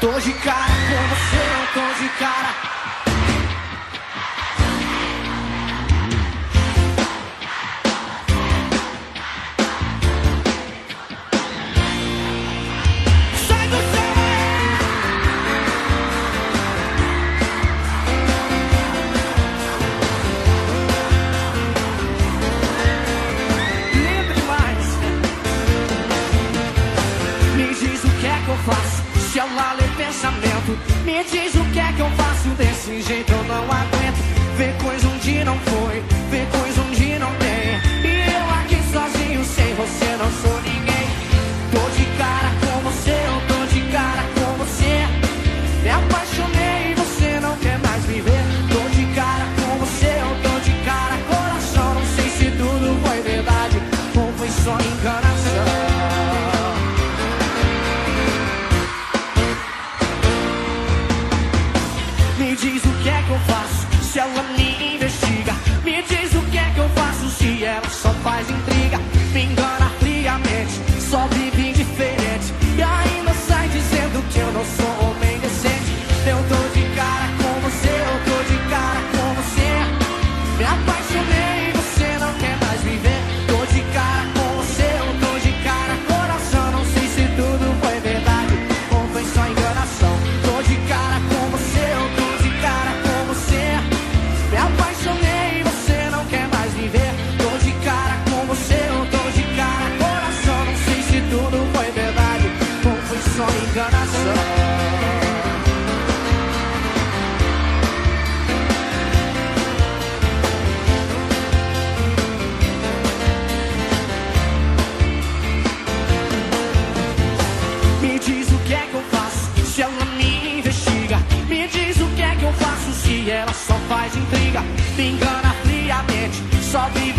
Tô de cara com você, eu tô de cara. Se ela lê pensamento, me diz o que é que eu faço. Desse jeito eu não aguento. Vê coisa onde não foi, vê coisa onde não tem. E eu aqui sozinho, sem você não sou ninguém. Tô de cara com você, eu tô de cara com você. Me apaixonei e você não quer mais viver. Tô de cara com você, eu tô de cara. Coração, não sei se tudo foi verdade ou foi só enganação. Me diz o que é que eu faço se ela me investiga. Me diz o que é que eu faço se ela só faz intriga. Me engana friamente, só vive indiferente. E ainda sai dizendo que eu não sou homem decente. Eu tô de cara com você, eu tô de cara com você. Me apaixonei e você não quer mais viver. Tô de cara com você, eu tô de cara. Coração, não sei se tudo foi verdade ou foi só enganação. Tô de cara com você, eu tô de cara com você. Me apaixonei e você não quer mais viver. Tô de cara com você, eu tô de cara. Coração, não sei se tudo foi verdade ou foi só enganação. Me diz o que é que eu faço se ela me investiga. Me diz o que é que eu faço se ela só faz intriga. Me engana friamente, só vive